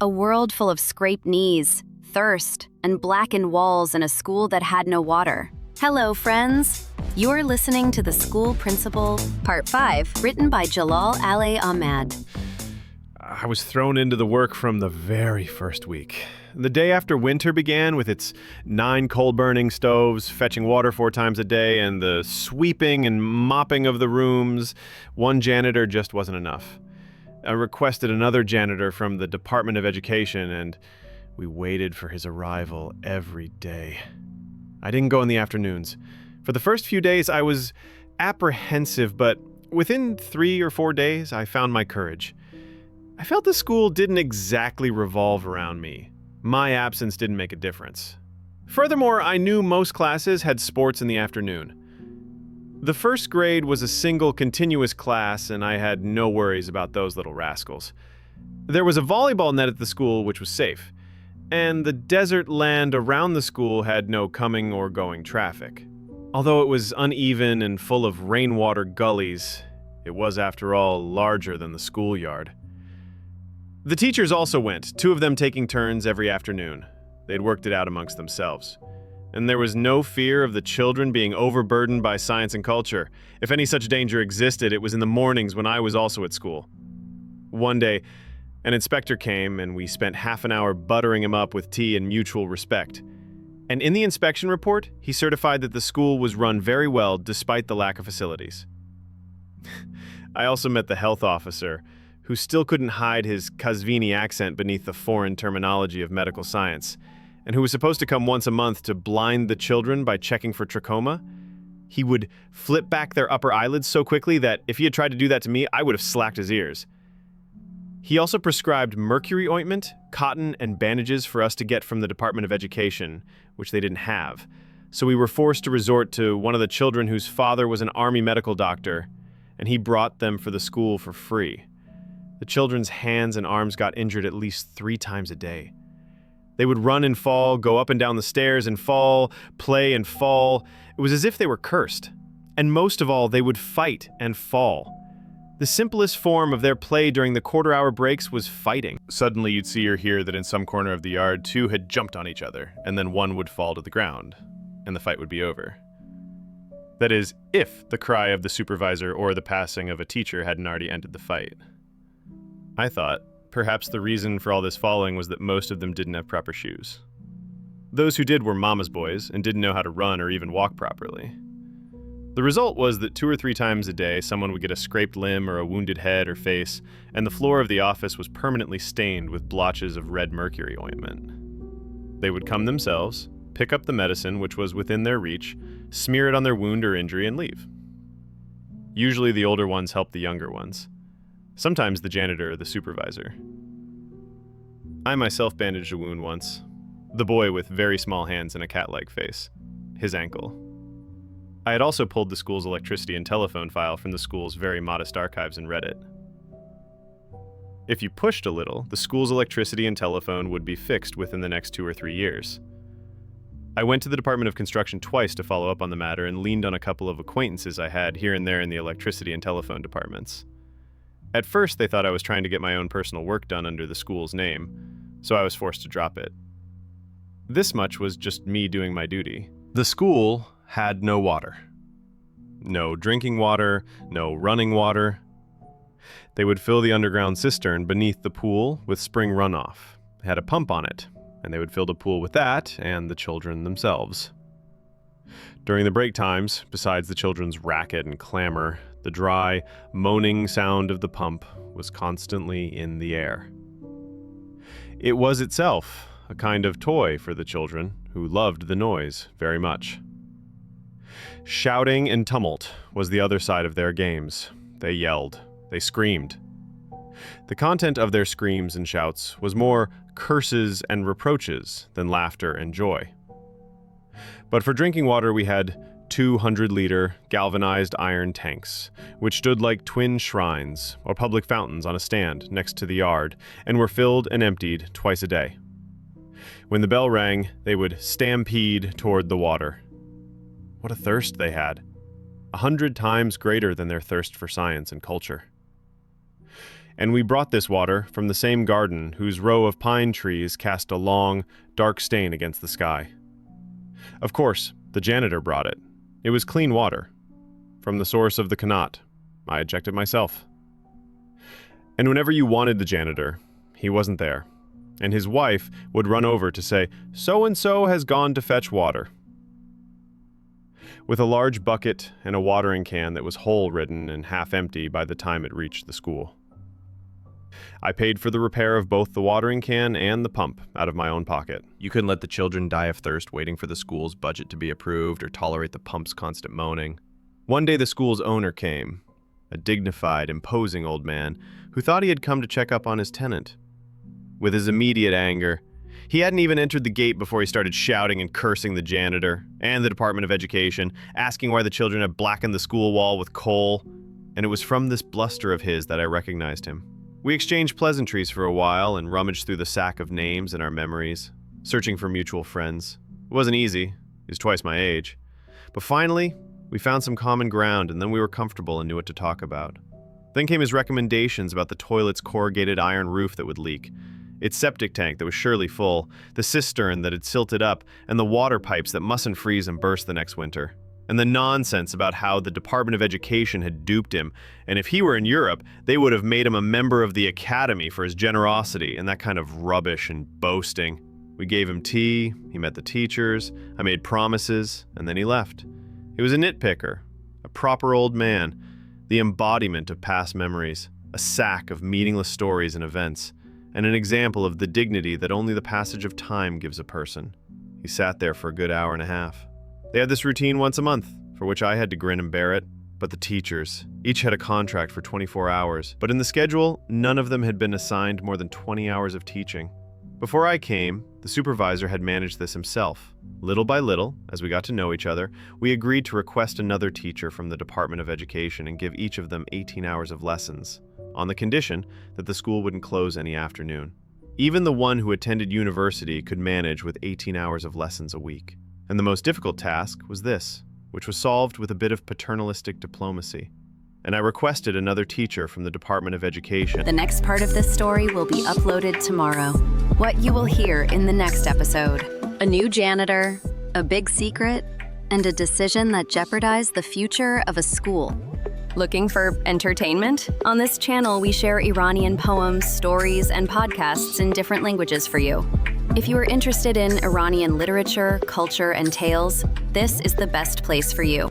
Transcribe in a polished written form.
A world full of scraped knees, thirst, and blackened walls in a school that had no water. Hello, friends. You're listening to The School Principal, Part 5, written by Jalal Al-e Ahmad. I was thrown into the work from the very first week. The day after winter began with its 9 coal-burning stoves, fetching water 4 times a day, and the sweeping and mopping of the rooms, one janitor just wasn't enough. I requested another janitor from the Department of Education, and we waited for his arrival every day. I didn't go in the afternoons. For the first few days, I was apprehensive, but within 3 or 4 days, I found my courage. I felt the school didn't exactly revolve around me. My absence didn't make a difference. Furthermore, I knew most classes had sports in the afternoon. The first grade was a single continuous class, and I had no worries about those little rascals. There was a volleyball net at the school, which was safe, and the desert land around the school had no coming or going traffic. Although it was uneven and full of rainwater gullies, it was, after all, larger than the schoolyard. The teachers also went, 2 of them taking turns every afternoon. They'd worked it out amongst themselves. And there was no fear of the children being overburdened by science and culture. If any such danger existed, it was in the mornings when I was also at school. One day, an inspector came, and we spent half an hour buttering him up with tea and mutual respect. And in the inspection report, he certified that the school was run very well despite the lack of facilities. I also met the health officer, who still couldn't hide his Qazvini accent beneath the foreign terminology of medical science, and who was supposed to come once a month to blind the children by checking for trachoma. He would flip back their upper eyelids so quickly that if he had tried to do that to me, I would have slacked his ears. He also prescribed mercury ointment, cotton, and bandages for us to get from the Department of Education, which they didn't have. So we were forced to resort to one of the children whose father was an army medical doctor, and he brought them for the school for free. The children's hands and arms got injured at least 3 times a day. They would run and fall, go up and down the stairs and fall, play and fall. It was as if they were cursed. And most of all, they would fight and fall. The simplest form of their play during the quarter-hour breaks was fighting. Suddenly you'd see or hear that in some corner of the yard, 2 had jumped on each other, and then one would fall to the ground, and the fight would be over. That is, if the cry of the supervisor or the passing of a teacher hadn't already ended the fight. I thought, perhaps the reason for all this falling was that most of them didn't have proper shoes. Those who did were mama's boys and didn't know how to run or even walk properly. The result was that 2 or 3 times a day, someone would get a scraped limb or a wounded head or face, and the floor of the office was permanently stained with blotches of red mercury ointment. They would come themselves, pick up the medicine which was within their reach, smear it on their wound or injury, and leave. Usually the older ones helped the younger ones. Sometimes the janitor or the supervisor. I myself bandaged a wound once. The boy with very small hands and a cat-like face. His ankle. I had also pulled the school's electricity and telephone file from the school's very modest archives and read it. If you pushed a little, the school's electricity and telephone would be fixed within the next 2 or 3 years. I went to the Department of Construction twice to follow up on the matter and leaned on a couple of acquaintances I had here and there in the electricity and telephone departments. At first, they thought I was trying to get my own personal work done under the school's name, so I was forced to drop it. This much was just me doing my duty. The school had no water. No drinking water, no running water. They would fill the underground cistern beneath the pool with spring runoff. It had a pump on it, and they would fill the pool with that and the children themselves. During the break times, besides the children's racket and clamor, the dry, moaning sound of the pump was constantly in the air. It was itself a kind of toy for the children, who loved the noise very much. Shouting and tumult was the other side of their games. They yelled. They screamed. The content of their screams and shouts was more curses and reproaches than laughter and joy. But for drinking water, we had 200-liter galvanized iron tanks, which stood like twin shrines or public fountains on a stand next to the yard and were filled and emptied twice a day. When the bell rang, they would stampede toward the water. What a thirst they had, 100 times greater than their thirst for science and culture. And we brought this water from the same garden whose row of pine trees cast a long, dark stain against the sky. Of course, the janitor brought it. It was clean water, from the source of the Qanat. I had checked it myself. And whenever you wanted the janitor, he wasn't there. And his wife would run over to say, "So-and-so has gone to fetch water," with a large bucket and a watering can that was hole-ridden and half-empty by the time it reached the school. I paid for the repair of both the watering can and the pump out of my own pocket. You couldn't let the children die of thirst waiting for the school's budget to be approved or tolerate the pump's constant moaning. One day the school's owner came, a dignified, imposing old man who thought he had come to check up on his tenant. With his immediate anger, he hadn't even entered the gate before he started shouting and cursing the janitor and the Department of Education, asking why the children had blackened the school wall with coal, and it was from this bluster of his that I recognized him. We exchanged pleasantries for a while and rummaged through the sack of names in our memories, searching for mutual friends. It wasn't easy. He was twice my age. But finally, we found some common ground, and then we were comfortable and knew what to talk about. Then came his recommendations about the toilet's corrugated iron roof that would leak, its septic tank that was surely full, the cistern that had silted up, and the water pipes that mustn't freeze and burst the next winter. And the nonsense about how the Department of Education had duped him, and if he were in Europe, they would have made him a member of the Academy for his generosity, and that kind of rubbish and boasting. We gave him tea, he met the teachers, I made promises, and then he left. He was a nitpicker, a proper old man, the embodiment of past memories, a sack of meaningless stories and events, and an example of the dignity that only the passage of time gives a person. He sat there for a good hour and a half. They had this routine once a month, for which I had to grin and bear it. But the teachers, each had a contract for 24 hours, but in the schedule, none of them had been assigned more than 20 hours of teaching. Before I came, the supervisor had managed this himself. Little by little, as we got to know each other, we agreed to request another teacher from the Department of Education and give each of them 18 hours of lessons, on the condition that the school wouldn't close any afternoon. Even the one who attended university could manage with 18 hours of lessons a week. And the most difficult task was this, which was solved with a bit of paternalistic diplomacy. And I requested another teacher from the Department of Education. The next part of this story will be uploaded tomorrow. What you will hear in the next episode: a new janitor, a big secret, and a decision that jeopardized the future of a school. Looking for entertainment? On this channel, we share Iranian poems, stories, and podcasts in different languages for you. If you are interested in Iranian literature, culture, and tales, this is the best place for you.